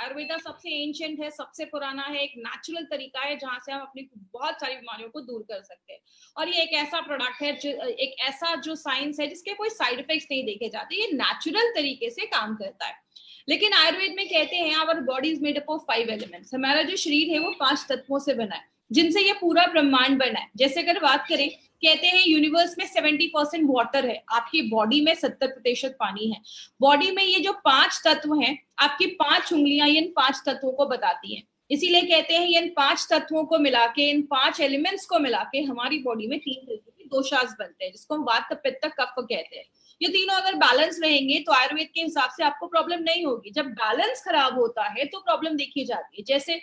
आयुर्वेदा सबसे एंशिएंट है, सबसे पुराना है, एक नेचुरल तरीका है जहां से हम अपनी बहुत सारी बीमारियों को दूर कर सकते हैं। और ये एक ऐसा प्रोडक्ट है, एक ऐसा जो साइंस है जिसके कोई साइड इफेक्ट्स नहीं देखे जाते, ये नेचुरल तरीके से काम करता है। लेकिन आयुर्वेद में कहते हैं our body is made up of 5 elements, हमारा जो शरीर है वो 5 तत्वों से बना है, जिनसे ये पूरा ब्रह्मांड बना है। जैसे अगर बात करें, कहते हैं यूनिवर्स में 70% वाटर है, आपकी बॉडी में 70% पानी है। बॉडी में ये जो 5 तत्व हैं, आपकी 5 उंगलियां इन 5 तत्वों को बताती हैं। इसीलिए कहते हैं इन 5 तत्वों को मिला के, इन 5 एलिमेंट्स को मिला के हमारी बॉडी में 3 तरीके के दोषास बनते हैं, जिसको हम वात पित्त कफ कहते हैं। ये तीनों अगर बैलेंस रहेंगे तो आयुर्वेद के हिसाब से आपको प्रॉब्लम नहीं होगी। जब बैलेंस खराब होता है तो प्रॉब्लम देखी जाती है। जैसे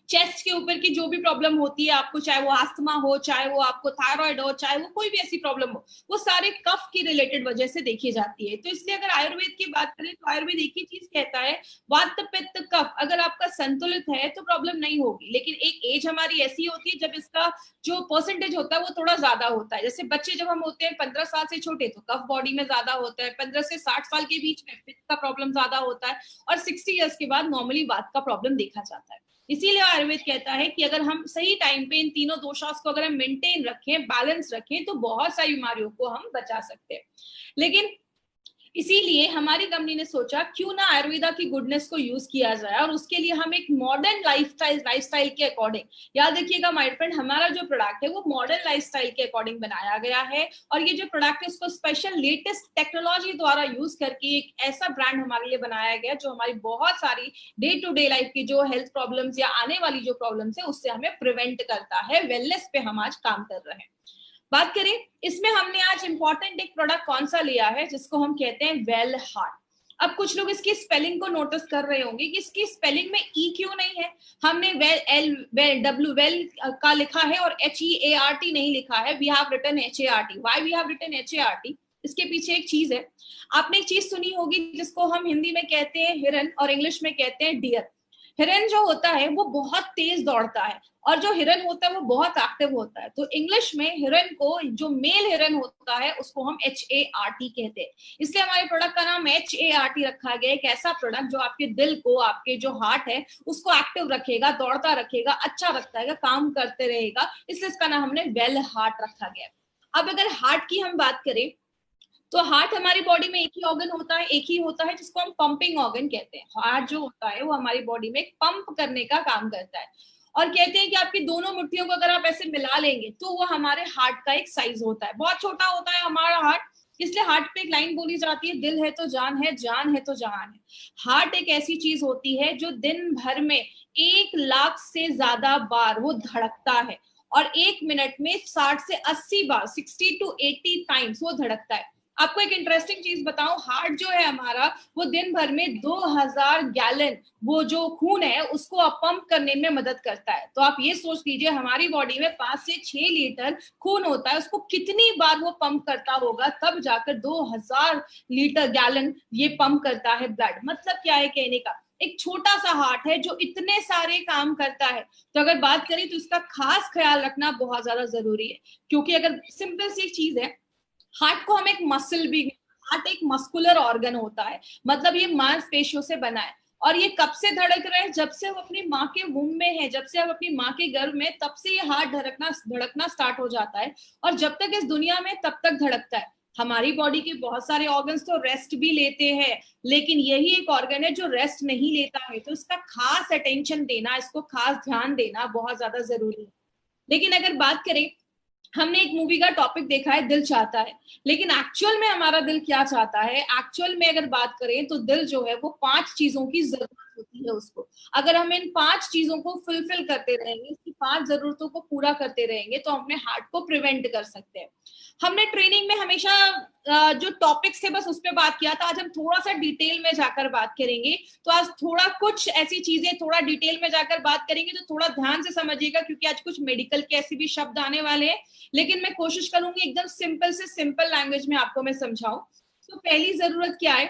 चेस्ट के ऊपर की जो भी प्रॉब्लम होती है आपको, चाहे वो अस्थमा हो, चाहे वो आपको थायराइड हो, चाहे वो कोई भी ऐसी प्रॉब्लम हो, वो सारे कफ की रिलेटेड वजह से देखी जाती है। तो इसलिए अगर आयुर्वेद की बात करें तो आयुर्वेद एक ही चीज कहता है, वात पित्त कफ अगर आपका संतुलित है तो प्रॉब्लम नहीं होगी। लेकिन एक एज हमारी ऐसी होती है जब इसका जो परसेंटेज होता है वो थोड़ा ज्यादा होता है। जैसे बच्चे जब हम होते हैं 15 साल से छोटे तो कफ बॉडी में ज्यादा होता है, 15 से 60 साल के बीच में पित्त का प्रॉब्लम ज्यादा होता है, और 60 ईयर्स के बाद नॉर्मली वात का प्रॉब्लम देखा जाता है। इसीलिए आयुर्वेद कहता है कि अगर हम सही टाइम पे इन तीनों दोषास को अगर हम मेंटेन रखें, बैलेंस रखें, तो बहुत सारी बीमारियों को हम बचा सकते हैं। लेकिन इसीलिए हमारी कंपनी ने सोचा क्यों ना आयुर्वेदा की गुडनेस को यूज किया जाए, और उसके लिए हम एक मॉडर्न लाइफस्टाइल के अकॉर्डिंग, याद रखिएगा माय फ्रेंड, हमारा जो प्रोडक्ट है वो मॉडर्न लाइफस्टाइल के अकॉर्डिंग बनाया गया है। और ये जो प्रोडक्ट है उसको स्पेशल लेटेस्ट टेक्नोलॉजी द्वारा यूज करके एक ऐसा ब्रांड हमारे लिए बनाया गया जो हमारी बहुत सारी डे टू डे लाइफ की जो हेल्थ प्रॉब्लम्स या आने वाली जो प्रॉब्लम्स है उससे हमें प्रिवेंट करता है। वेलनेस पे हम आज काम कर रहे हैं। बात करें इसमें हमने आज इंपॉर्टेंट एक प्रोडक्ट कौन सा लिया है जिसको हम कहते हैं वेल हार्ट। अब कुछ लोग इसकी स्पेलिंग को नोटिस कर रहे होंगे कि इसकी स्पेलिंग में ई क्यों नहीं है। हमने वेल का लिखा है और HEART नहीं लिखा है। We have written HART। Why we have written HART? इसके पीछे एक चीज है। आपने एक चीज सुनी होगी जिसको हम हिंदी में कहते हैं हिरन और इंग्लिश में कहते हैं डियर। हिरन जो होता है वो बहुत तेज दौड़ता है और जो हिरन होता है वो बहुत एक्टिव होता है। तो इंग्लिश में हिरन को, जो मेल हिरन होता है उसको हम HART कहते हैं। इसलिए हमारे प्रोडक्ट का नाम HART रखा गया। एक ऐसा प्रोडक्ट जो आपके दिल को, आपके जो हार्ट है उसको एक्टिव रखेगा, दौड़ता रखेगा, अच्छा रखता है, काम करते रहेगा, इसलिए इसका नाम हमने वेल हार्ट रखा गया। अब अगर हार्ट की हम बात करें तो हार्ट हमारी बॉडी में एक ही ऑर्गन होता है, एक ही होता है जिसको हम पंपिंग ऑर्गन कहते हैं। हार्ट जो होता है वो हमारी बॉडी में पंप करने का काम करता है। और कहते हैं कि आपकी दोनों मुट्ठियों को अगर आप ऐसे मिला लेंगे तो वो हमारे हार्ट का एक साइज होता है। बहुत छोटा होता है हमारा हार्ट, इसलिए हार्ट पे एक लाइन बोली जाती है, दिल है तो जान है, जान है तो जहान है। हार्ट एक ऐसी चीज होती है जो दिन भर में 1 लाख से ज्यादा बार वो धड़कता है और 1 मिनट में 60 से 80 बार, 60 to 80 टाइम्स वो धड़कता है। आपको एक इंटरेस्टिंग चीज बताऊं, हार्ट जो है हमारा वो दिन भर में 2000 गैलन वो जो खून है उसको पंप करने में मदद करता है। तो आप ये सोच लीजिए हमारी बॉडी में 5 से 6 लीटर खून होता है, उसको कितनी बार वो पंप करता होगा, तब जाकर 2000 लीटर गैलन ये पंप करता है ब्लड। मतलब क्या है कहने का, एक छोटा सा हार्ट है जो इतने सारे काम करता है। तो अगर बात करें तो इसका खास ख्याल रखना बहुत ज्यादा जरूरी है, क्योंकि अगर सिंपल सी चीज है, हार्ट को हम एक मसल भी, हार्ट एक मस्कुलर ऑर्गन होता है, मतलब ये मांसपेशियों से बना है। और ये कब से धड़क रहे हैं, जब से हम अपनी माँ के वूम्ब में है, जब से हम अपनी माँ के गर्भ में, तब से ये हार्ट धड़कना स्टार्ट हो जाता है और जब तक इस दुनिया में तब तक धड़कता है। हमारी बॉडी के बहुत सारे ऑर्गन्स तो रेस्ट भी लेते हैं, लेकिन यही एक ऑर्गन है जो रेस्ट नहीं लेता है। तो इसका खास अटेंशन देना, इसको खास ध्यान देना बहुत ज्यादा जरूरी है। लेकिन अगर बात करें, हमने एक मूवी का टॉपिक देखा है दिल चाहता है, लेकिन एक्चुअल में हमारा दिल क्या चाहता है? एक्चुअल में अगर बात करें तो दिल जो है वो 5 चीजों की जरूरत होती है उसको। अगर हम इन 5 चीजों को फुलफिल करते रहेंगे, इसकी 5 जरूरतों को पूरा करते रहेंगे, तो हम अपने हार्ट को प्रिवेंट कर सकते हैं। हमने ट्रेनिंग में हमेशा जो टॉपिक्स थे बस उस पर बात किया था। आज हम थोड़ा सा डिटेल में जाकर बात करेंगे। तो आज थोड़ा कुछ ऐसी चीजें थोड़ा डिटेल में जाकर बात करेंगे, तो थोड़ा ध्यान से समझिएगा क्योंकि आज कुछ मेडिकल के ऐसे भी शब्द आने वाले हैं, लेकिन मैं कोशिश करूंगी एकदम सिंपल से सिंपल लैंग्वेज में आपको मैं समझाऊं। तो पहली जरूरत क्या है,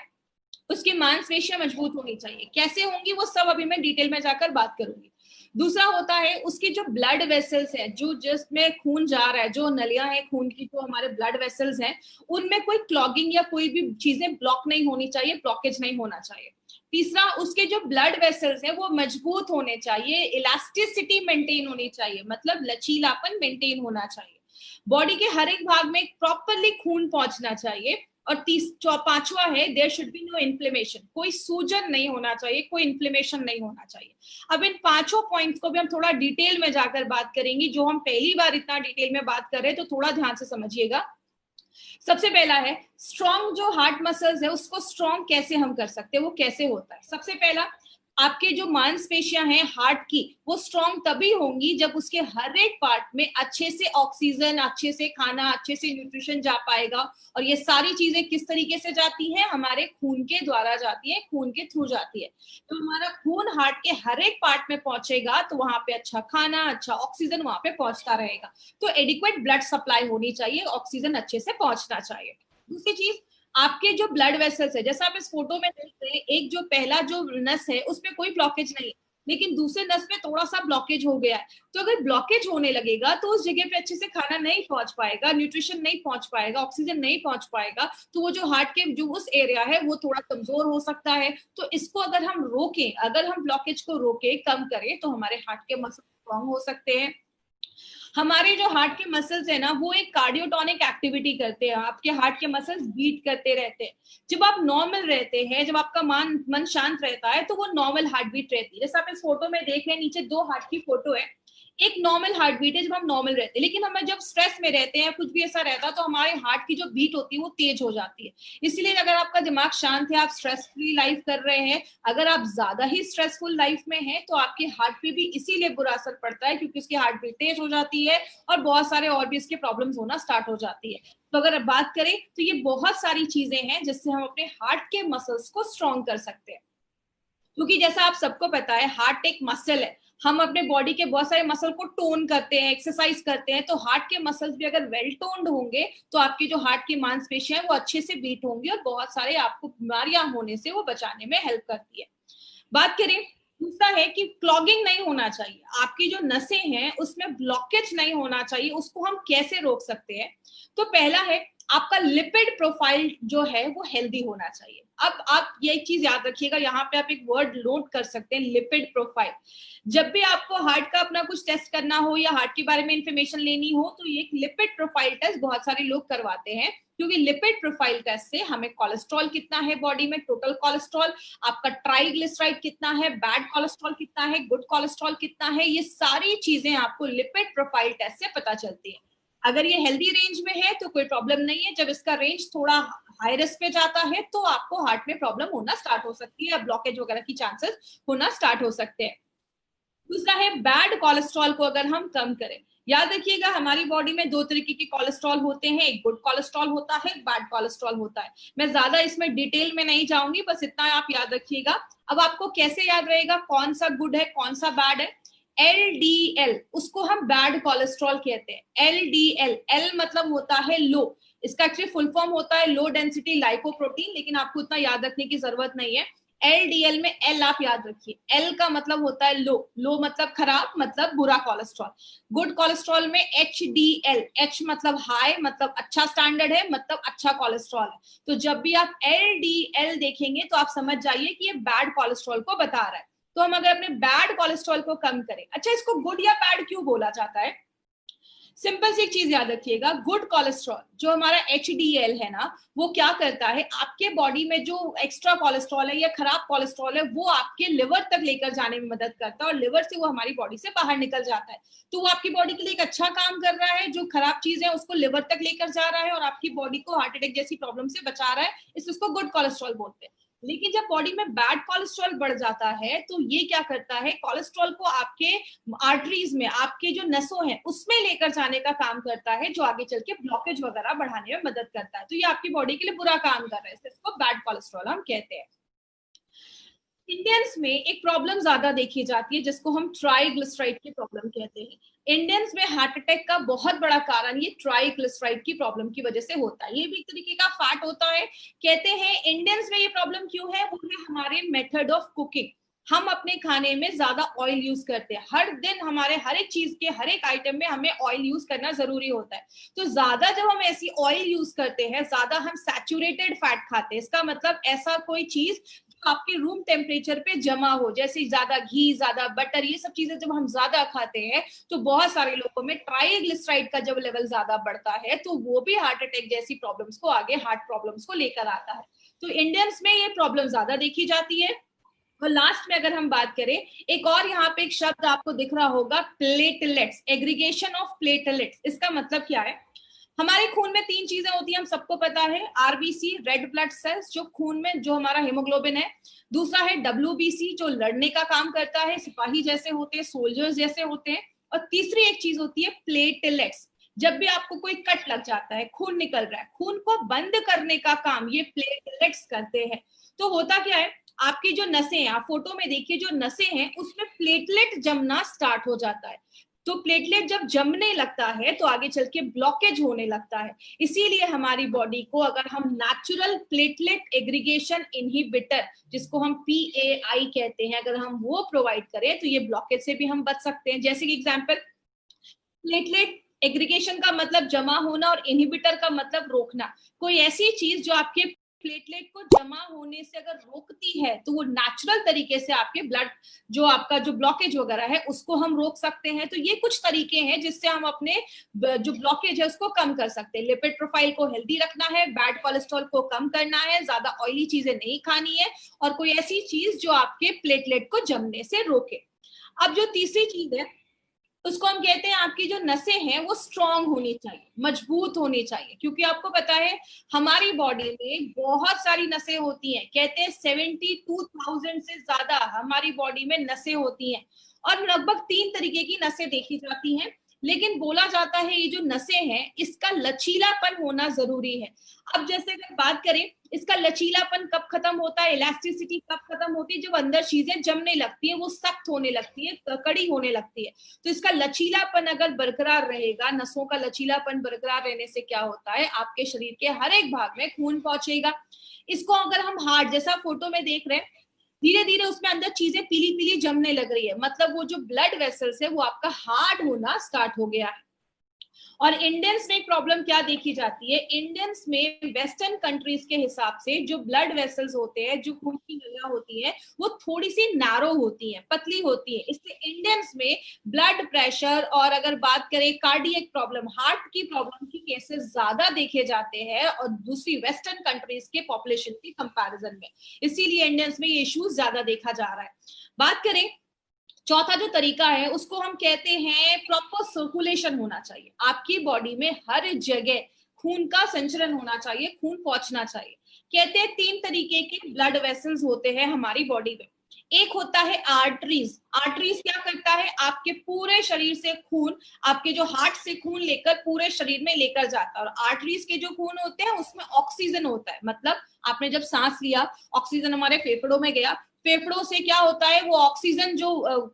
उसकी मांसपेशियां मजबूत होनी चाहिए। कैसे होंगी वो सब अभी मैं डिटेल में जाकर बात करूंगी। दूसरा होता है उसके जो ब्लड वेसल्स है, जो जिसमें खून जा रहा है, जो नलियां हैं खून की, जो हमारे ब्लड वेसल्स हैं, उनमें कोई क्लॉगिंग या कोई भी चीजें ब्लॉक नहीं होनी चाहिए, ब्लॉकेज नहीं होना चाहिए। तीसरा, उसके जो ब्लड वेसल्स हैं वो मजबूत होने चाहिए, इलास्टिसिटी मेंटेन होनी चाहिए, मतलब लचीलापन मेंटेन होना चाहिए, बॉडी के हर एक भाग में प्रॉपरली खून पहुंचना चाहिए। और पांचवा है, there should be no inflammation, कोई सूजन नहीं होना चाहिए, कोई इन्फ्लेमेशन नहीं होना चाहिए। अब इन पांचों पॉइंट्स को भी हम थोड़ा डिटेल में जाकर बात करेंगे, जो हम पहली बार इतना डिटेल में बात कर रहे हैं, तो थोड़ा ध्यान से समझिएगा। सबसे पहला है स्ट्रॉन्ग, जो हार्ट मसल्स है उसको स्ट्रॉन्ग कैसे हम कर सकते हैं, वो कैसे होता है। सबसे पहला, आपके जो मांसपेशियां हैं हार्ट की, वो स्ट्रॉन्ग तभी होंगी जब उसके हर एक पार्ट में अच्छे से ऑक्सीजन, अच्छे से खाना, अच्छे से न्यूट्रिशन जा पाएगा। और ये सारी चीजें किस तरीके से जाती हैं, हमारे खून के द्वारा जाती है, खून के थ्रू जाती है। तो हमारा खून हार्ट के हर एक पार्ट में पहुंचेगा तो वहां पे अच्छा खाना, अच्छा ऑक्सीजन वहां पे पहुंचता रहेगा। तो एडिक्वेट ब्लड सप्लाई होनी चाहिए, ऑक्सीजन अच्छे से पहुंचना चाहिए। दूसरी चीज, आपके जो ब्लड वेसल्स है, जैसा आप इस फोटो में देख रहे हैं, एक जो पहला जो नस है उसमें कोई ब्लॉकेज नहीं है, लेकिन दूसरे नस में थोड़ा सा ब्लॉकेज हो गया है। तो अगर ब्लॉकेज होने लगेगा तो उस जगह पे अच्छे से खाना नहीं पहुंच पाएगा, न्यूट्रिशन नहीं पहुंच पाएगा, ऑक्सीजन नहीं पहुंच पाएगा, तो वो जो हार्ट के जो उस एरिया है वो थोड़ा कमजोर हो सकता है। तो इसको अगर हम रोकें, अगर हम ब्लॉकेज को रोके, कम करें, तो हमारे हार्ट के मसल स्ट्रॉन्ग हो सकते हैं। हमारे जो हार्ट के मसल्स है ना, वो एक कार्डियोटोनिक एक्टिविटी करते हैं, आपके हार्ट के मसल्स बीट करते रहते हैं। जब आप नॉर्मल रहते हैं, जब आपका मन शांत रहता है, तो वो नॉर्मल हार्ट बीट रहती है। जैसे आप इस फोटो में देख रहे हैं, नीचे दो हार्ट की फोटो है, एक नॉर्मल हार्ट बीट है जब हम नॉर्मल रहते हैं, लेकिन हम जब स्ट्रेस में रहते हैं, कुछ भी ऐसा रहता है, तो हमारे हार्ट की जो बीट होती है वो तेज हो जाती है। इसलिए अगर आपका दिमाग शांत है, आप स्ट्रेस फ्री लाइफ कर रहे हैं, अगर आप ज्यादा ही स्ट्रेसफुल लाइफ में हैं, तो आपके हार्ट पे भी इसीलिए बुरा असर पड़ता है, क्योंकि उसकी हार्ट बीट तेज हो जाती है और बहुत सारे और भी इसके प्रॉब्लम्स होना स्टार्ट हो जाती है। तो अगर बात करें तो ये बहुत सारी चीजें हैं जिससे हम अपने हार्ट के मसल्स को स्ट्रॉन्ग कर सकते हैं। क्योंकि जैसा आप सबको पता है, हार्ट एक मसल है, हम अपने बॉडी के बहुत सारे मसल को टोन करते हैं, एक्सरसाइज करते हैं, तो हार्ट के मसल्स भी अगर वेल टोन्ड होंगे तो आपके जो हार्ट की मांसपेशियां हैं वो अच्छे से बीट होंगी और बहुत सारे आपको बीमारियां होने से वो बचाने में हेल्प करती है। बात करें, दूसरा है कि क्लॉगिंग नहीं होना चाहिए, आपकी जो नसें हैं उसमें ब्लॉकेज नहीं होना चाहिए, उसको हम कैसे रोक सकते हैं। तो पहला है, आपका लिपिड प्रोफाइल जो है वो हेल्दी होना चाहिए। अब आप ये एक चीज याद रखिएगा, यहाँ पे आप एक वर्ड नोट कर सकते हैं, लिपिड प्रोफाइल। जब भी आपको हार्ट का अपना कुछ टेस्ट करना हो या हार्ट के बारे में इंफॉर्मेशन लेनी हो, तो ये एक लिपिड प्रोफाइल टेस्ट बहुत सारे लोग करवाते हैं, क्योंकि लिपिड प्रोफाइल टेस्ट से हमें कोलेस्ट्रॉल कितना है बॉडी में, टोटल कोलेस्ट्रॉल, आपका ट्राइग्लिसराइड कितना है, बैड कोलेस्ट्रॉल कितना है, गुड कोलेस्ट्रॉल कितना है, ये सारी चीजें आपको लिपिड प्रोफाइल टेस्ट से पता चलती है। अगर ये हेल्दी रेंज में है तो कोई प्रॉब्लम नहीं है, जब इसका रेंज थोड़ा हाई रिस्क पे जाता है तो आपको हार्ट में प्रॉब्लम होना स्टार्ट हो सकती है, ब्लॉकेज वगैरह की चांसेस होना स्टार्ट हो सकते हैं। दूसरा है, बैड कोलेस्ट्रॉल को अगर हम कम करें। याद रखिएगा, हमारी बॉडी में दो तरीके के कोलेस्ट्रॉल होते हैं, एक गुड कोलेस्ट्रॉल होता है, एक बैड कोलेस्ट्रॉल होता है। मैं ज्यादा इसमें डिटेल में नहीं जाऊंगी, बस इतना आप याद रखिएगा। अब आपको कैसे याद रहेगा कौन सा गुड है कौन सा बैड है। LDL, उसको हम बैड कोलेस्ट्रॉल कहते हैं। LDL, L मतलब होता है लो, इसका एक्चुअली फुल फॉर्म होता है लो डेंसिटी लाइपोप्रोटीन, लेकिन आपको इतना याद रखने की जरूरत नहीं है। LDL में L आप याद रखिए, L का मतलब होता है लो, लो मतलब खराब, मतलब बुरा कोलेस्ट्रॉल। गुड कोलेस्ट्रॉल में HDL, H मतलब हाई, मतलब अच्छा स्टैंडर्ड है, मतलब अच्छा कोलेस्ट्रॉल है। तो जब भी आप LDL देखेंगे तो आप समझ जाइए कि ये बैड कोलेस्ट्रॉल को बता रहा है। तो हम अगर अपने बैड कोलेस्ट्रॉल को कम करें, अच्छा इसको गुड या बैड क्यों बोला जाता है, सिंपल सी एक चीज याद रखिएगा, गुड कोलेस्ट्रॉल जो हमारा HDL है ना, वो क्या करता है, आपके बॉडी में जो एक्स्ट्रा कोलेस्ट्रॉल है या खराब कोलेस्ट्रॉल है वो आपके लिवर तक लेकर जाने में मदद करता है, और लिवर से वो हमारी बॉडी से बाहर निकल जाता है। तो वो आपकी बॉडी के लिए एक अच्छा काम कर रहा है, जो खराब चीज है उसको लिवर तक लेकर जा रहा है और आपकी बॉडी को हार्ट अटैक जैसी प्रॉब्लम से बचा रहा है, इसलिए उसको गुड कोलेस्ट्रॉल बोलते हैं। लेकिन जब बॉडी में बैड कोलेस्ट्रॉल बढ़ जाता है तो ये क्या करता है, कोलेस्ट्रॉल को आपके आर्टरीज में, आपके जो नसों हैं उसमें लेकर जाने का काम करता है, जो आगे चल के ब्लॉकेज वगैरह बढ़ाने में मदद करता है। तो ये आपकी बॉडी के लिए बुरा काम कर रहा है, इसको बैड कोलेस्ट्रॉल हम कहते हैं। इंडियंस में एक प्रॉब्लम ज्यादा देखी जाती है जिसको हम ट्राइग्लिसराइड की प्रॉब्लम कहते हैं। इंडियंस में हार्ट अटैक का बहुत बड़ा कारण ये ट्राइग्लिसराइड की प्रॉब्लम की वजह से होता है। ये भी एक तरीके का फैट होता है। कहते हैं इंडियंस में ये प्रॉब्लम क्यों है, वो है हमारे मेथड ऑफ कुकिंग। हम अपने खाने में ज्यादा ऑयल यूज करते हैं। हर दिन हमारे हर एक चीज के हर एक आइटम में हमें ऑयल यूज करना जरूरी होता है। तो ज्यादा जब हम ऐसी ऑयल यूज करते हैं, ज्यादा हम सैचुरेटेड फैट खाते हैं, इसका मतलब ऐसा कोई चीज जो आपके रूम टेम्परेचर पे जमा हो, जैसे ज्यादा घी, ज्यादा बटर, ये सब चीजें जब हम ज्यादा खाते हैं तो बहुत सारे लोगों में ट्राइग्लिसराइड का जब लेवल ज्यादा बढ़ता है तो वो भी हार्ट अटैक जैसी प्रॉब्लम्स को, आगे हार्ट प्रॉब्लम्स को लेकर आता है। तो इंडियंस में ये प्रॉब्लम ज्यादा देखी जाती है। और लास्ट में अगर हम बात करें, एक और यहाँ पे एक शब्द आपको दिख रहा होगा, प्लेटलेट्स, एग्रीगेशन ऑफ प्लेटलेट्स। इसका मतलब क्या है? हमारे खून में 3 चीजें होती हैं, हम सबको पता है। आरबीसी, रेड ब्लड सेल्स, जो खून में जो हमारा हेमोग्लोबिन है। दूसरा है डब्ल्यूबीसी, जो लड़ने का काम करता है, सिपाही जैसे होते हैं, सोल्जर्स जैसे होते हैं। और तीसरी एक चीज होती है प्लेटलेट्स। जब भी आपको कोई कट लग जाता है, खून निकल रहा है, खून को बंद करने का काम ये प्लेटलेट्स करते हैं। तो होता क्या है, आपकी जो नसें हैं, आप फोटो में देखिए, जो नसें हैं उसमें प्लेटलेट जमना स्टार्ट हो जाता है। तो प्लेटलेट जब जमने लगता है तो आगे चल के ब्लॉकेज होने लगता है। इसीलिए हमारी बॉडी को अगर हम नेचुरल प्लेटलेट एग्रीगेशन इनहिबिटर, जिसको हम PAI कहते हैं, अगर हम वो प्रोवाइड करें तो ये ब्लॉकेज से भी हम बच सकते हैं। जैसे कि एग्जांपल, प्लेटलेट एग्रीगेशन का मतलब जमा होना और इनहिबिटर का मतलब रोकना। कोई ऐसी चीज जो आपके प्लेटलेट को जमा होने से अगर रोकती है तो वो नेचुरल तरीके से आपके ब्लड, जो आपका जो ब्लॉकेज वगैरह है, उसको हम रोक सकते हैं। तो ये कुछ तरीके हैं जिससे हम अपने जो ब्लॉकेज है उसको कम कर सकते हैं। लिपिड प्रोफाइल को हेल्दी रखना है, बैड कोलेस्ट्रॉल को कम करना है, ज्यादा ऑयली चीजें नहीं खानी है, और कोई ऐसी चीज जो आपके प्लेटलेट को जमने से रोके। अब जो तीसरी चीज है उसको हम कहते हैं, आपकी जो नसें हैं वो स्ट्रांग होनी चाहिए, मजबूत होनी चाहिए। क्योंकि आपको पता है हमारी बॉडी में बहुत सारी नसें होती हैं, कहते हैं 72,000 से ज्यादा हमारी बॉडी में नसें होती हैं। और लगभग 3 तरीके की नसें देखी जाती हैं। लेकिन बोला जाता है ये जो नसें हैं इसका लचीलापन होना जरूरी है। अब जैसे अगर बात करें, इसका लचीलापन कब खत्म होता है, इलास्टिसिटी कब खत्म होती है? जब अंदर चीजें जमने लगती है, वो सख्त होने लगती है, कड़ी होने लगती है। तो इसका लचीलापन अगर बरकरार रहेगा, नसों का लचीलापन बरकरार रहने से क्या होता है, आपके शरीर के हर एक भाग में खून पहुंचेगा। इसको अगर हम हार्ट, जैसा फोटो में देख रहे हैं, धीरे धीरे उसमें अंदर चीजें पीली पीली जमने लग रही है, मतलब वो जो ब्लड वेसल्स है वो आपका हार्ड होना स्टार्ट हो गया है। और इंडियंस में एक प्रॉब्लम क्या देखी जाती है, इंडियंस में वेस्टर्न कंट्रीज के हिसाब से जो ब्लड वेसल्स होते हैं, जो खून की नलियां होती है, वो थोड़ी सी नैरो होती है, पतली होती है। इसलिए इंडियंस में ब्लड प्रेशर और अगर बात करें कार्डियक प्रॉब्लम, हार्ट की प्रॉब्लम की केसेस ज्यादा देखे जाते हैं और दूसरी वेस्टर्न कंट्रीज के पॉपुलेशन के कंपैरिजन में। इसीलिए इंडियंस में ये इश्यूज ज्यादा देखा जा रहा है। बात करें चौथा जो तरीका है उसको हम कहते हैं प्रॉपर सर्कुलेशन होना चाहिए। आपकी बॉडी में हर जगह खून का संचरण होना चाहिए, खून पहुंचना चाहिए। कहते हैं 3 तरीके के ब्लड वेसल्स होते हैं हमारी बॉडी में। एक होता है आर्टरीज। आर्टरीज क्या करता है, आपके पूरे शरीर से खून, आपके जो हार्ट से खून लेकर पूरे शरीर में लेकर जाता है। और आर्टरीज के जो खून होते हैं उसमें ऑक्सीजन होता है, मतलब आपने जब सांस लिया, ऑक्सीजन हमारे फेफड़ों में गया, फेफड़ों से क्या होता है, वो ऑक्सीजन जो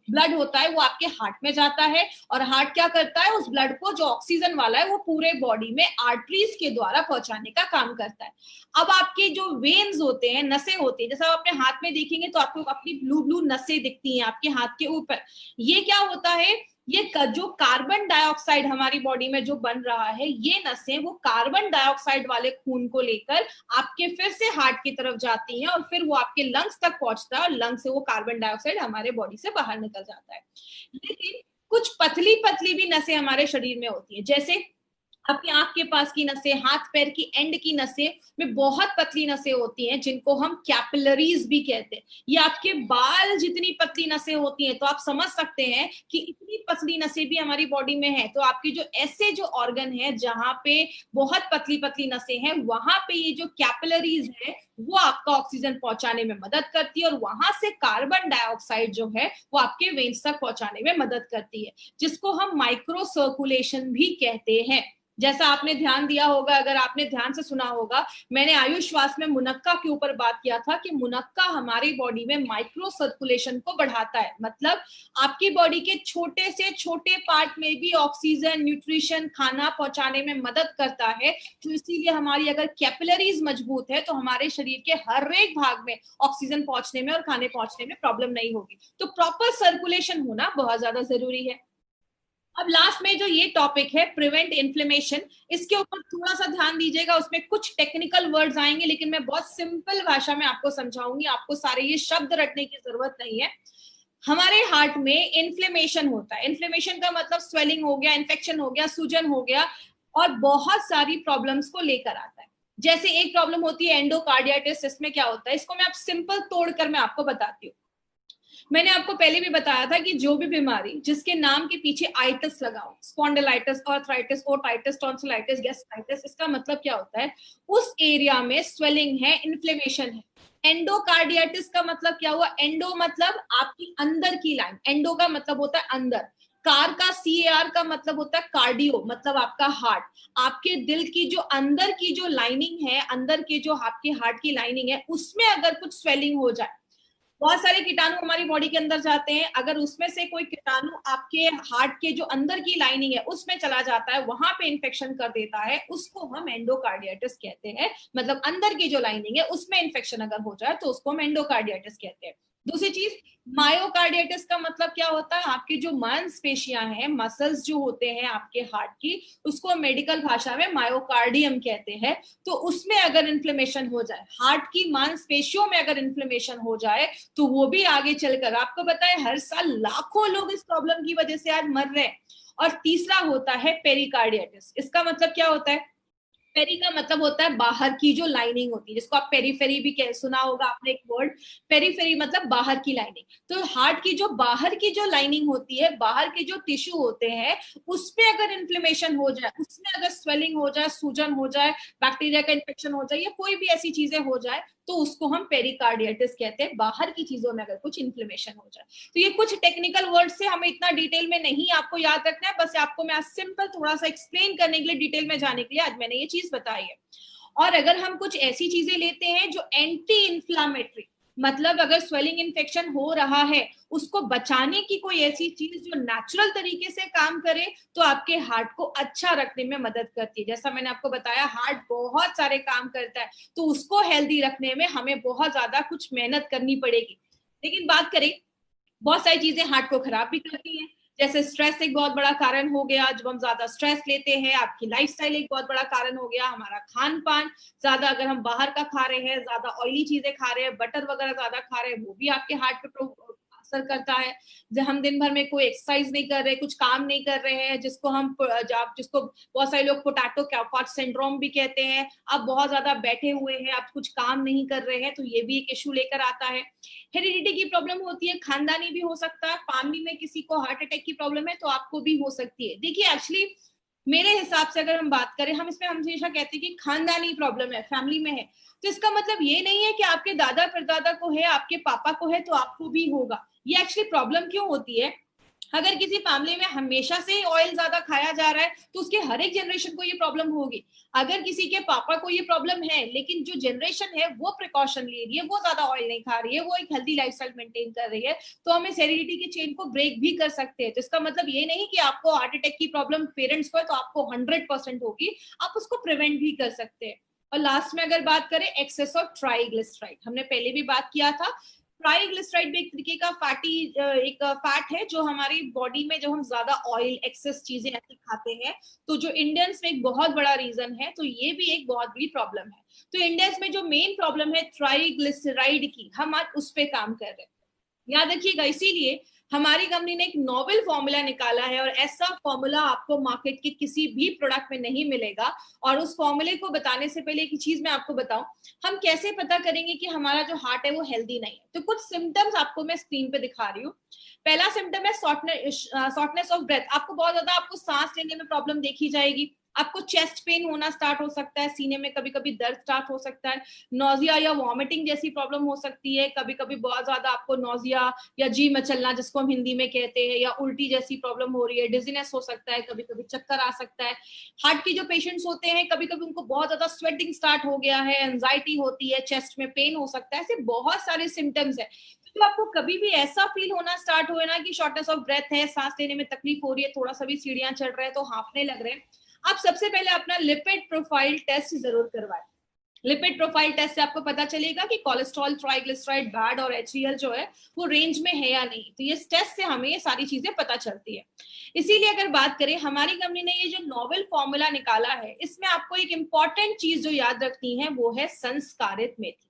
ब्लड होता है वो आपके हार्ट में जाता है, और हार्ट क्या करता है, उस ब्लड को जो ऑक्सीजन वाला है वो पूरे बॉडी में आर्टरीज के द्वारा पहुंचाने का काम करता है। अब आपके जो वेन्स होते हैं, नसें होती है, जैसा आप अपने हाथ में देखेंगे तो आपको अपनी ब्लू ब्लू नसें दिखती हैं आपके हाथ के ऊपर। ये क्या होता है, ये जो कार्बन डाइऑक्साइड हमारी बॉडी में जो बन रहा है, ये नसें वो कार्बन डाइऑक्साइड वाले खून को लेकर आपके फिर से हार्ट की तरफ जाती हैं और फिर वो आपके लंग्स तक पहुंचता है, और लंग्स से वो कार्बन डाइऑक्साइड हमारे बॉडी से बाहर निकल जाता है। लेकिन कुछ पतली पतली भी नसें हमारे शरीर में होती है, जैसे आपकी आंख के पास की नसें, हाथ पैर की एंड की नसें में बहुत पतली नसें होती हैं जिनको हम कैपिलरीज भी कहते हैं। ये आपके बाल जितनी पतली नसें होती हैं, तो आप समझ सकते हैं कि इतनी पतली नसें भी हमारी बॉडी में है। तो आपकी जो ऐसे जो ऑर्गन है जहां पे बहुत पतली पतली नसें हैं, वहां पे ये जो कैपिलरीज है वो आपका ऑक्सीजन पहुंचाने में मदद करती है, और वहां से कार्बन डाइऑक्साइड जो है वो आपके वेन्स तक पहुंचाने में मदद करती है, जिसको हम माइक्रो सर्कुलेशन भी कहते हैं। जैसा आपने ध्यान दिया होगा, अगर आपने ध्यान से सुना होगा, मैंने आयुष श्वास में मुनक्का के ऊपर बात किया था कि मुनक्का हमारी बॉडी में माइक्रो सर्कुलेशन को बढ़ाता है, मतलब आपकी बॉडी के छोटे से छोटे पार्ट में भी ऑक्सीजन, न्यूट्रिशन, खाना पहुंचाने में मदद करता है। तो इसीलिए हमारी अगर कैपिलरीज मजबूत है तो हमारे शरीर के हर एक भाग में ऑक्सीजन पहुंचने में और खाने पहुंचने में प्रॉब्लम नहीं होगी। तो प्रॉपर सर्कुलेशन होना बहुत ज्यादा जरूरी है। अब लास्ट में जो ये टॉपिक है प्रिवेंट इन्फ्लेमेशन, इसके ऊपर थोड़ा सा ध्यान दीजिएगा, उसमें कुछ टेक्निकल वर्ड्स आएंगे लेकिन मैं बहुत सिंपल भाषा में आपको समझाऊंगी, आपको सारे ये शब्द रटने की जरूरत नहीं है। हमारे हार्ट में इन्फ्लेमेशन होता है, इन्फ्लेमेशन का मतलब स्वेलिंग हो गया, इन्फेक्शन हो गया, सूजन हो गया, और बहुत सारी प्रॉब्लम्स को लेकर आता है। जैसे एक प्रॉब्लम होती है एंडोकार्डियाटिस, इसमें क्या होता है, इसको मैं आप सिंपल तोड़कर मैं आपको बताती हूँ। मैंने आपको पहले भी बताया था कि जो भी बीमारी जिसके नाम के पीछे आइटिस लगा हो, spondylitis, arthritis, otitis, tonsillitis, gastritis, इसका मतलब क्या होता है, उस एरिया में स्वेलिंग है, इन्फ्लेमेशन है। एंडोकार्डियाटिस का मतलब क्या हुआ, एंडो मतलब आपकी अंदर की लाइन, एंडो का मतलब होता है अंदर, कार का CAR का मतलब होता है कार्डियो, मतलब आपका हार्ट, आपके दिल की जो अंदर की जो लाइनिंग है, अंदर के जो आपके हार्ट की लाइनिंग है, उसमें अगर कुछ स्वेलिंग हो जाए, बहुत सारे कीटाणु हमारी बॉडी के अंदर जाते हैं, अगर उसमें से कोई कीटाणु आपके हार्ट के जो अंदर की लाइनिंग है उसमें चला जाता है, वहां पे इन्फेक्शन कर देता है, उसको हम एंडोकार्डियाटिस कहते हैं। मतलब अंदर की जो लाइनिंग है उसमें इन्फेक्शन अगर हो जाए तो उसको हम एंडोकार्डियाटिस कहते हैं। दूसरी चीज, मायोकार्डियाटिस का मतलब क्या होता है, आपकी जो मांसपेशियां हैं, मसल्स जो होते हैं आपके हार्ट की, उसको मेडिकल भाषा में मायोकार्डियम कहते हैं। तो उसमें अगर इन्फ्लेमेशन हो जाए, हार्ट की मांसपेशियों में अगर इन्फ्लेमेशन हो जाए, तो वो भी आगे चलकर, आपको पता है हर साल लाखों लोग इस प्रॉब्लम की वजह से आज मर रहे हैं। और तीसरा होता है पेरिकार्डियाटिस, इसका मतलब क्या होता है, पेरी का मतलब होता है बाहर की जो लाइनिंग होती है, जिसको आप पेरीफेरी भी सुना होगा आपने एक वर्ड, पेरीफेरी मतलब बाहर की लाइनिंग। तो हार्ट की जो बाहर की जो लाइनिंग होती है, बाहर के जो टिश्यू होते हैं, उसमें अगर इन्फ्लेमेशन हो जाए, उसमें अगर स्वेलिंग हो जाए, सूजन हो जाए, बैक्टीरिया का इन्फेक्शन हो जाए, या कोई भी ऐसी चीजें हो जाए, तो उसको हम पेरिकार्डियाटिस कहते हैं, बाहर की चीजों में अगर कुछ इन्फ्लेमेशन हो जाए। तो ये कुछ टेक्निकल वर्ड से हमें इतना डिटेल में नहीं आपको याद रखना है, बस आपको मैं सिंपल थोड़ा सा एक्सप्लेन करने के लिए, डिटेल में जाने के लिए आज मैंने ये चीज बताई है। और अगर हम कुछ ऐसी चीजें लेते हैं जो एंटी इन्फ्लामेटरी, मतलब अगर स्वेलिंग इन्फेक्शन हो रहा है, उसको बचाने की कोई ऐसी चीज जो नेचुरल तरीके से काम करे, तो आपके हार्ट को अच्छा रखने में मदद करती है। जैसा मैंने आपको बताया, हार्ट बहुत सारे काम करता है, तो उसको हेल्दी रखने में हमें बहुत ज्यादा कुछ मेहनत करनी पड़ेगी। लेकिन बात करें, बहुत सारी चीजें हार्ट को खराब भी करती हैं, जैसे स्ट्रेस एक बहुत बड़ा कारण हो गया, जब हम ज्यादा स्ट्रेस लेते हैं, आपकी लाइफस्टाइल एक बहुत बड़ा कारण हो गया, हमारा खान पान ज्यादा, अगर हम बाहर का खा रहे हैं, ज्यादा ऑयली चीजें खा रहे हैं, बटर वगैरह ज्यादा खा रहे हैं, वो भी आपके हार्ट पे असर करता है। जब हम दिन भर में कोई एक्सरसाइज नहीं कर रहे, कुछ काम नहीं कर रहे हैं, जिसको बहुत सारे लोग पोटैटो कैफॉट सिंड्रोम भी कहते हैं, आप बहुत ज्यादा बैठे हुए हैं, आप कुछ काम नहीं कर रहे हैं, तो ये भी एक इशू लेकर आता है। हेरिडिटी की प्रॉब्लम होती है, खानदानी भी हो सकता है, फैमिली में किसी को हार्ट अटैक की प्रॉब्लम है तो आपको भी हो सकती है। देखिए एक्चुअली मेरे हिसाब से अगर हम बात करें, हम इसमें हमेशा कहते हैं कि खानदानी प्रॉब्लम है, फैमिली में है, तो इसका मतलब ये नहीं है कि आपके दादा परदादा को है, आपके पापा को है तो आपको भी होगा। ये एक्चुअली प्रॉब्लम क्यों होती है, अगर किसी फैमिली में हमेशा से ऑयल ज्यादा खाया जा रहा है तो उसके हर एक जनरेशन को ये प्रॉब्लम होगी। अगर किसी के पापा को ये प्रॉब्लम है लेकिन जो जनरेशन है वो प्रिकॉशन ले रही है, वो ज्यादा ऑयल नहीं खा रही है, वो एक हेल्दी लाइफस्टाइल मेंटेन कर रही है, तो हम इस हेरिडिटी की चेन को ब्रेक भी कर सकते हैं। तो इसका मतलब ये नहीं कि आपको हार्ट अटैक की प्रॉब्लम पेरेंट्स को है तो आपको 100% होगी, आप उसको प्रिवेंट भी कर सकते हैं। और लास्ट में अगर बात करें एक्सेस ऑफ ट्राइग्लिसराइड, हमने पहले भी बात किया था, ट्राइग्लिसराइड भी एक तरीके का एक फैट है जो हमारी बॉडी में, जब हम ज्यादा ऑयल एक्सेस चीजें ऐसी खाते हैं, तो जो इंडियंस में एक बहुत बड़ा रीजन है, तो ये भी एक बहुत बड़ी प्रॉब्लम है। तो इंडियंस में जो मेन प्रॉब्लम है ट्राइग्लिसराइड की, हम आज उस पर काम कर रहे हैं, याद रखिएगा। इसीलिए हमारी कंपनी ने एक नोवेल फॉर्मूला निकाला है, और ऐसा फॉर्मूला आपको मार्केट के किसी भी प्रोडक्ट में नहीं मिलेगा। और उस फॉर्मूले को बताने से पहले एक चीज मैं आपको बताऊं, हम कैसे पता करेंगे कि हमारा जो हार्ट है वो हेल्दी नहीं है। तो कुछ सिम्टम्स आपको मैं स्क्रीन पे दिखा रही हूँ। पहला सिम्टम है शॉर्टनेस ऑफ ब्रेथ, आपको बहुत ज्यादा, आपको सांस लेने में प्रॉब्लम देखी जाएगी, आपको चेस्ट पेन होना स्टार्ट हो सकता है, सीने में कभी कभी दर्द स्टार्ट हो सकता है, नोजिया या वॉमिटिंग जैसी प्रॉब्लम हो सकती है, कभी कभी बहुत ज्यादा आपको नोजिया या जी मचलना जिसको हम हिंदी में कहते हैं, या उल्टी जैसी प्रॉब्लम हो रही है, डिजीनेस हो सकता है, कभी कभी चक्कर आ सकता है। हार्ट की जो पेशेंट्स होते हैं कभी कभी उनको बहुत ज्यादा स्वेटिंग स्टार्ट हो गया है, एंजाइटी होती है, चेस्ट में पेन हो सकता है, ऐसे बहुत सारे सिम्टम्स है। तो आपको कभी भी ऐसा फील होना स्टार्ट हो ना कि शॉर्टनेस ऑफ ब्रेथ है, सांस लेने में तकलीफ हो रही है, थोड़ा सा भी सीढ़ियां चढ़ रहे हैं तो हांफने लग रहे हैं, आप सबसे पहले अपना लिपिड प्रोफाइल टेस्ट जरूर करवाएं। लिपिड प्रोफाइल टेस्ट से आपको पता चलेगा कि कोलेस्ट्रॉल, ट्राइग्लिसराइड, बैड और एचडीएल जो है वो रेंज में है या नहीं। तो ये टेस्ट से हमें ये सारी चीजें पता चलती है। इसीलिए अगर बात करें, हमारी कंपनी ने ये जो नोवेल फॉर्मूला निकाला है, इसमें आपको एक इंपॉर्टेंट चीज जो याद रखनी है वो है संस्कारित मेथी।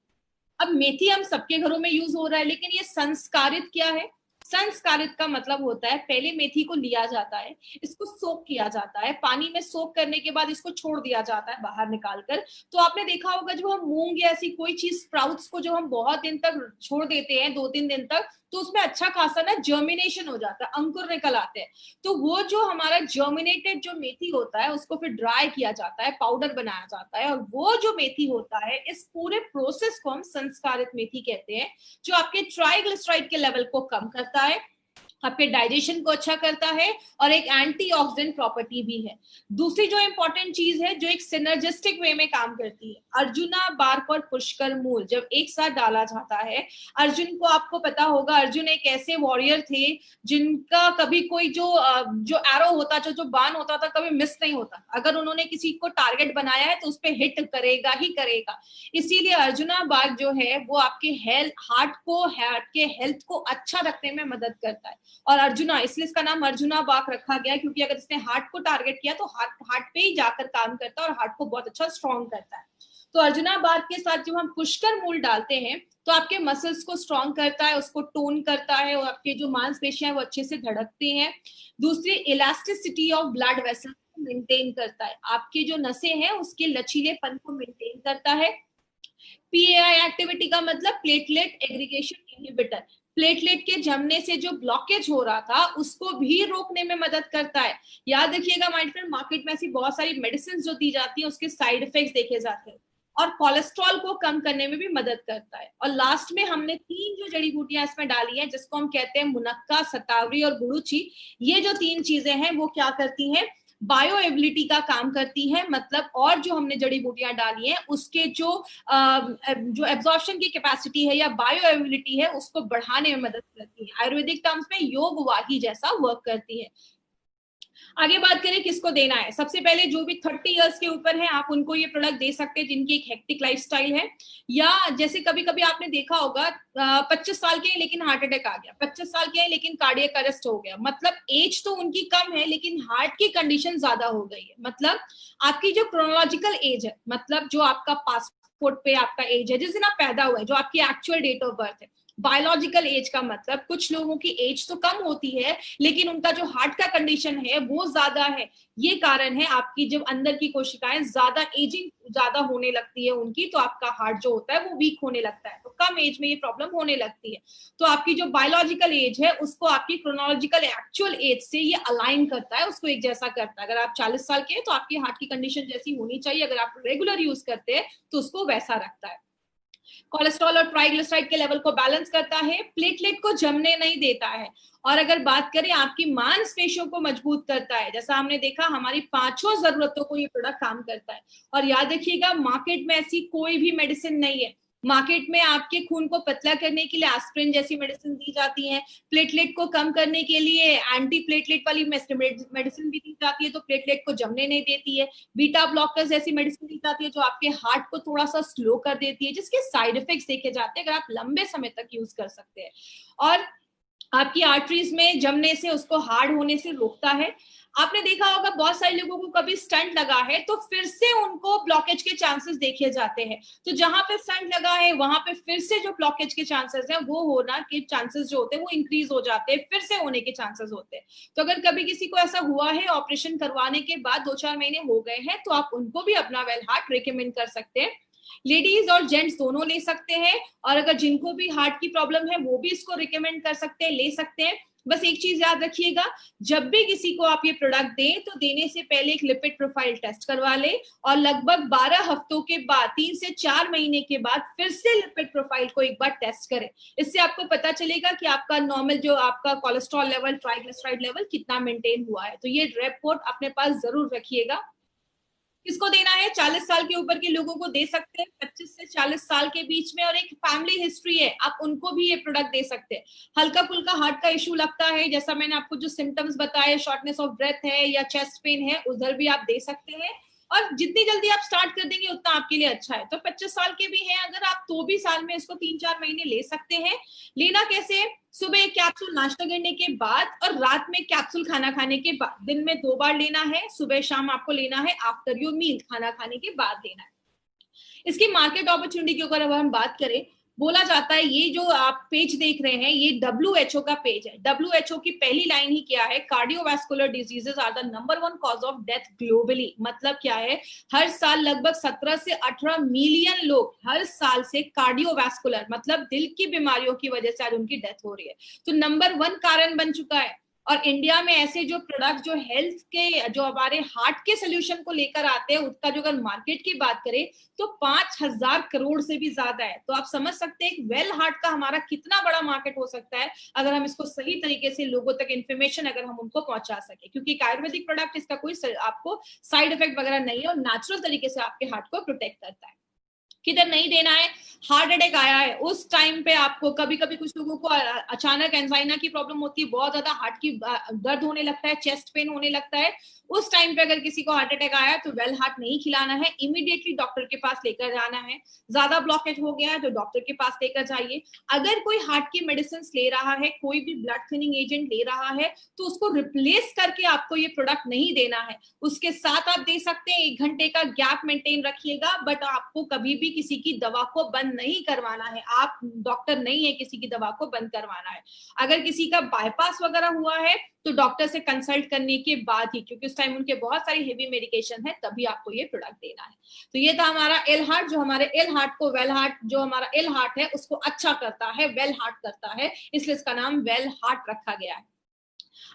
अब मेथी हम सबके घरों में यूज हो रहा है, लेकिन ये संस्कारित क्या है? संस्कारित का मतलब होता है पहले मेथी को लिया जाता है, इसको सोक किया जाता है, पानी में सोक करने के बाद इसको छोड़ दिया जाता है बाहर निकालकर। तो आपने देखा होगा जब हम मूंग या ऐसी कोई चीज स्प्राउट्स को जो हम बहुत दिन तक छोड़ देते हैं, 2-3 दिन तक, तो उसमें अच्छा खासा ना जर्मिनेशन हो जाता है, अंकुर निकल आते हैं। तो वो जो हमारा जर्मिनेटेड जो मेथी होता है उसको फिर ड्राई किया जाता है, पाउडर बनाया जाता है, और वो जो मेथी होता है इस पूरे प्रोसेस को हम संस्कारित मेथी कहते हैं, जो आपके ट्राइग्लिसराइड के लेवल को कम करता है, आपके डाइजेशन को अच्छा करता है, और एक एंटीऑक्सीडेंट प्रॉपर्टी भी है। दूसरी जो इंपॉर्टेंट चीज है जो एक सिनर्जिस्टिक वे में काम करती है, अर्जुना बार्क और पुष्कर मूल जब एक साथ डाला जाता है, अर्जुन को आपको पता होगा, अर्जुन एक ऐसे वॉरियर थे जिनका कभी कोई जो एरो होता, जो बाण होता था, कभी मिस नहीं होता। अगर उन्होंने किसी को टारगेट बनाया है तो उस पर हिट करेगा ही करेगा। इसीलिए अर्जुना बार्क जो है वो आपके हार्ट के हेल्थ को अच्छा रखने में मदद करता है। और अर्जुना, इसलिए इसका नाम अर्जुना बार्क रखा गया, क्योंकि अगर इसने हार्ट को टारगेट किया तो हार्ट पे ही जाकर काम करता है और हार्ट को बहुत अच्छा स्ट्रॉन्ग करता है। तो अर्जुना बार्क के साथ जब हम पुष्कर मूल डालते हैं तो आपके मसल्स को स्ट्रॉन्ग करता है, उसको टोन करता है, और आपके जो मांसपेशियां वो अच्छे से धड़कती हैं। दूसरी, इलास्टिसिटी ऑफ ब्लड वेसल को मेंटेन करता है, आपके जो नसें हैं उसके लचीलेपन को मेंटेन करता है। पीएआई एक्टिविटी का मतलब प्लेटलेट एग्रीगेशन इनहिबिटर, प्लेटलेट के जमने से जो ब्लॉकेज हो रहा था उसको भी रोकने में मदद करता है। याद रखिएगा माय फ्रेंड, मार्केट में ऐसी बहुत सारी मेडिसिन जो दी जाती है उसके साइड इफेक्ट्स देखे जाते हैं, और कोलेस्ट्रॉल को कम करने में भी मदद करता है। और लास्ट में हमने 3 जो जड़ी बूटियां इसमें डाली हैं, जिसको हम कहते हैं मुनक्का, सतावरी और गुड़ुची। ये जो 3 चीजें हैं वो क्या करती हैं? बायो एबिलिटी का काम करती है, मतलब और जो हमने जड़ी बूटियां डाली हैं उसके जो एब्जॉर्प्शन की कैपेसिटी है या बायो एबिलिटी है उसको बढ़ाने में मदद करती है। आयुर्वेदिक टर्म्स में योग वाही जैसा वर्क करती है। आगे बात करें किसको देना है, सबसे पहले जो भी 30 इयर्स के ऊपर है आप उनको ये प्रोडक्ट दे सकते हैं जिनकी एक हेक्टिक लाइफस्टाइल है, या जैसे कभी कभी आपने देखा होगा 25 साल के हैं लेकिन हार्ट अटैक आ गया, 25 साल के हैं लेकिन कार्डियक अरेस्ट हो गया, मतलब एज तो उनकी कम है लेकिन हार्ट की कंडीशन ज्यादा हो गई है। मतलब आपकी जो क्रोनोलॉजिकल एज है, मतलब जो आपका पासपोर्ट पे आपका एज है जिस दिन आप पैदा हुए, जो आपकी एक्चुअल डेट ऑफ बर्थ है। बायोलॉजिकल एज का मतलब कुछ लोगों की एज तो कम होती है लेकिन उनका जो हार्ट का कंडीशन है वो ज्यादा है। ये कारण है आपकी जब अंदर की कोशिकाएं ज्यादा एजिंग ज्यादा होने लगती है उनकी, तो आपका हार्ट जो होता है वो वीक होने लगता है, तो कम एज में ये प्रॉब्लम होने लगती है। तो आपकी जो बायोलॉजिकल एज है उसको आपकी क्रोनोलॉजिकल एक्चुअल एज से ये अलाइन करता है, उसको एक जैसा करता है। अगर आप 40 साल के हैं तो आपकी हार्ट की कंडीशन जैसी होनी चाहिए, अगर आप रेगुलर यूज करते हैं तो उसको वैसा रखता है। कोलेस्ट्रॉल और ट्राइग्लिसराइड के लेवल को बैलेंस करता है, प्लेटलेट को जमने नहीं देता है, और अगर बात करें आपकी मांसपेशियों को मजबूत करता है। जैसा हमने देखा हमारी 5 जरूरतों को ये प्रोडक्ट काम करता है। और याद रखिएगा मार्केट में ऐसी कोई भी मेडिसिन नहीं है, मार्केट में आपके खून को पतला करने के लिए एस्पिरिन जैसी मेडिसिन दी जाती है, प्लेटलेट को कम करने के लिए एंटी प्लेटलेट वाली मेडिसिन भी दी जाती है, तो प्लेटलेट को जमने नहीं देती है, बीटा ब्लॉकर्स जैसी मेडिसिन दी जाती है जो आपके हार्ट को थोड़ा सा स्लो कर देती है, जिसके साइड इफेक्ट्स देखे जाते हैं, अगर आप लंबे समय तक यूज कर सकते हैं, और आपकी आर्टरीज में जमने से उसको हार्ड होने से रोकता है। आपने देखा होगा बहुत सारे लोगों को कभी स्टंट लगा है तो फिर से उनको ब्लॉकेज के चांसेस देखे जाते हैं, तो जहां पे स्टंट लगा है वहां पे फिर से जो ब्लॉकेज के चांसेस है वो होना के चांसेस जो होते हैं वो इंक्रीज हो जाते हैं, फिर से होने के चांसेस होते हैं। तो अगर कभी किसी को ऐसा हुआ है ऑपरेशन करवाने के बाद 2-4 महीने हो गए हैं तो आप उनको भी अपना वेल हार्ट रिकमेंड कर सकते हैं। लेडीज और जेंट्स दोनों ले सकते हैं, और अगर जिनको भी हार्ट की प्रॉब्लम है वो भी इसको रिकमेंड कर सकते हैं, ले सकते हैं। बस एक चीज याद रखिएगा, जब भी किसी को आप ये प्रोडक्ट दें तो देने से पहले एक लिपिड प्रोफाइल टेस्ट करवा ले, और लगभग 12 हफ्तों के बाद, 3 से 4 महीने के बाद फिर से लिपिड प्रोफाइल को एक बार टेस्ट करें। इससे आपको पता चलेगा कि आपका नॉर्मल जो आपका कोलेस्ट्रॉल लेवल, ट्राइग्लिसराइड लेवल कितना मेंटेन हुआ है। तो ये रिपोर्ट अपने पास जरूर रखिएगा। किसको देना है? 40 साल के ऊपर के लोगों को दे सकते हैं, 25 से 40 साल के बीच में, और एक फैमिली हिस्ट्री है, आप उनको भी ये प्रोडक्ट दे सकते हैं। हल्का फुल्का हार्ट का इशू लगता है, जैसा मैंने आपको जो सिम्टम्स बताए, शॉर्टनेस ऑफ ब्रेथ है या चेस्ट पेन है, उधर भी आप दे सकते हैं। और जितनी जल्दी आप स्टार्ट कर देंगे उतना आपके लिए अच्छा है। तो 25 साल के भी हैं अगर आप, तो भी साल में इसको 3-4 महीने ले सकते हैं। लेना कैसे? सुबह एक कैप्सूल नाश्ता करने के बाद, और रात में कैप्सूल खाना खाने के बाद। दिन में 2 बार लेना है, सुबह शाम आपको लेना है, आफ्टर योर मील, खाना खाने के बाद लेना है। इसकी मार्केट अपॉर्चुनिटी की अगर हम बात करें, बोला जाता है, ये जो आप पेज देख रहे हैं ये WHO का पेज है। WHO की पहली लाइन ही क्या है? Cardiovascular diseases are the number 1 cause of death globally. मतलब क्या है? हर साल लगभग 17 से 18 मिलियन लोग हर साल से कार्डियोवैस्कुलर मतलब दिल की बीमारियों की वजह से आज उनकी डेथ हो रही है। तो नंबर 1 कारण बन चुका है। और इंडिया में ऐसे जो प्रोडक्ट जो हेल्थ के, जो हमारे हार्ट के सोल्यूशन को लेकर आते हैं, उसका जो अगर मार्केट की बात करें तो 5,000 करोड़ से भी ज्यादा है। तो आप समझ सकते हैं वेल हार्ट का हमारा कितना बड़ा मार्केट हो सकता है अगर हम इसको सही तरीके से लोगों तक इन्फॉर्मेशन अगर हम उनको पहुंचा सके। क्योंकि एक आयुर्वेदिक प्रोडक्ट, इसका कोई आपको साइड इफेक्ट वगैरह नहीं है और नेचुरल तरीके से आपके हार्ट को प्रोटेक्ट करता है। किधर नहीं देना है? हार्ट अटैक आया है उस टाइम पे आपको, कभी कभी कुछ लोगों को अचानक एंजाइना की प्रॉब्लम होती है, बहुत ज्यादा हार्ट की दर्द होने लगता है, चेस्ट पेन होने लगता है। उस टाइम पे अगर किसी को हार्ट अटैक आया है तो वेल हार्ट नहीं खिलाना है, इमीडिएटली डॉक्टर के पास लेकर जाना है। ज्यादा ब्लॉकेज हो गया है तो डॉक्टर के पास लेकर जाइए। अगर कोई हार्ट की मेडिसिन ले रहा है, कोई भी ब्लड थिनिंग एजेंट ले रहा है, तो उसको रिप्लेस करके आपको ये प्रोडक्ट नहीं देना है। उसके साथ आप दे सकते हैं, 1 घंटे का गैप मेंटेन रखिएगा, बट आपको कभी भी किसी की दवा को बंद नहीं करवाना है। आप डॉक्टर नहीं है किसी की दवा को बंद करवाना है। अगर किसी का बाईपास वगैरह हुआ है तो डॉक्टर से कंसल्ट करने के बाद ही, क्योंकि उस टाइम उनके बहुत सारी हेवी मेडिकेशन है, तभी आपको ये प्रोडक्ट देना है। तो ये था हमारा एल हार्ट, जो हमारे एल हार्ट को, वेल हार्ट जो हमारा एल हार्ट है उसको अच्छा करता है, वेल हार्ट करता है, इसलिए इसका नाम वेल हार्ट रखा गया है।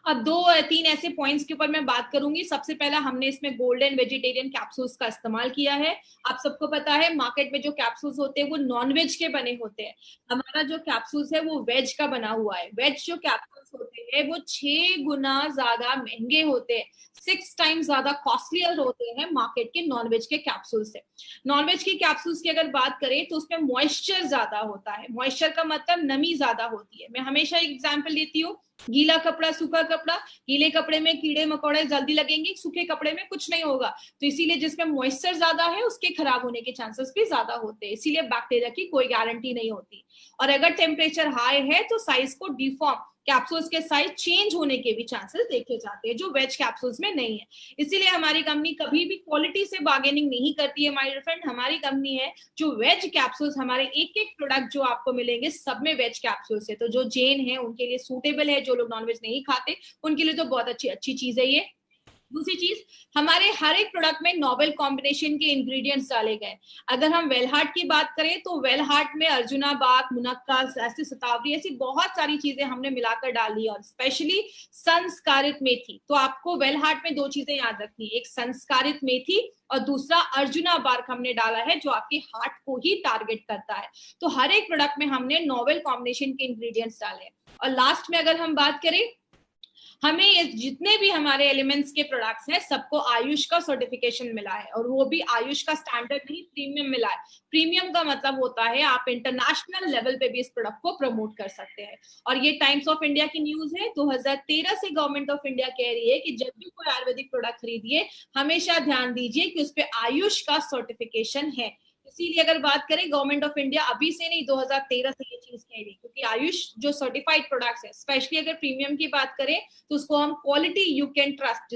अब 2-3 ऐसे पॉइंट्स के ऊपर मैं बात करूंगी। सबसे पहला, हमने इसमें गोल्डन वेजिटेरियन कैप्सूल्स का इस्तेमाल किया है। आप सबको पता है मार्केट में जो कैप्सूल्स होते हैं वो नॉन वेज के बने होते हैं। हमारा जो कैप्सूल्स है वो वेज का बना हुआ है। वेज जो कैप्सूल्स होते हैं वो 6 गुना ज्यादा महंगे होते हैं, 6 टाइम्स ज्यादा कॉस्टलियर होते हैं मार्केट के नॉनवेज के कैप्सूल से। नॉनवेज के कैप्सूल्स की अगर बात करें तो उसमें मॉइस्चर ज्यादा होता है। मॉइस्चर का मतलब नमी ज्यादा होती है। मैं हमेशा एक एग्जांपल देती हूँ, गीला कपड़ा, सूखा कपड़ा। गीले कपड़े में कीड़े मकोड़े जल्दी लगेंगे, सूखे कपड़े में कुछ नहीं होगा। तो इसीलिए जिसमें मॉइस्चर ज्यादा है उसके खराब होने के चांसेस भी ज्यादा होते हैं। इसीलिए बैक्टीरिया की कोई गारंटी नहीं होती। और अगर टेम्परेचर हाई है तो साइज को डिफॉर्म, कैप्सूल्स के साइज चेंज होने के भी चांसेस देखे जाते हैं, जो वेज कैप्सूल्स में नहीं है। इसीलिए हमारी कंपनी कभी भी क्वालिटी से बार्गेनिंग नहीं करती है। माय फ्रेंड, हमारी कंपनी है जो वेज कैप्सूल्स, हमारे एक एक प्रोडक्ट जो आपको मिलेंगे सब में वेज कैप्सूल्स है। तो जो जैन है उनके लिए सूटेबल है, जो लोग नॉनवेज नहीं खाते उनके लिए तो बहुत अच्छी चीज है ये। दूसरी चीज, हमारे हर एक प्रोडक्ट में नोवेल कॉम्बिनेशन के इंग्रेडिएंट्स डाले गए। अगर हम वेल हार्ट की बात करें तो वेल हार्ट में अर्जुना बाग, मुनक्का, ऐसी शतावरी, ऐसी बहुत सारी चीजें हमने मिलाकर डाली, और स्पेशली संस्कारित मेथी। तो आपको वेल हार्ट में 2 चीजें याद रखनी है, एक संस्कारित मेथी और दूसरा अर्जुना बार्क हमने डाला है, जो आपके हार्ट को ही टारगेट करता है। तो हर एक प्रोडक्ट में हमने नोवेल कॉम्बिनेशन के इंग्रेडिएंट्स डाले। और लास्ट में अगर हम बात करें, हमें ये जितने भी हमारे एलिमेंट्स के प्रोडक्ट्स हैं सबको आयुष का सर्टिफिकेशन मिला है, और वो भी आयुष का स्टैंडर्ड नहीं, प्रीमियम मिला है। प्रीमियम का मतलब होता है आप इंटरनेशनल लेवल पे भी इस प्रोडक्ट को प्रमोट कर सकते हैं। और ये टाइम्स ऑफ इंडिया की न्यूज है, 2013 से गवर्नमेंट ऑफ इंडिया कह रही है कि जब भी कोई आयुर्वेदिक प्रोडक्ट खरीदिए हमेशा ध्यान दीजिए कि उस पर आयुष का सर्टिफिकेशन है। इसीलिए अगर बात करें, गवर्नमेंट ऑफ इंडिया अभी से नहीं 2013 से ये चीज कह रही, क्योंकि आयुष जो सर्टिफाइड प्रोडक्ट्स है, स्पेशली अगर प्रीमियम की बात करें तो उसको हम क्वालिटी यू कैन ट्रस्ट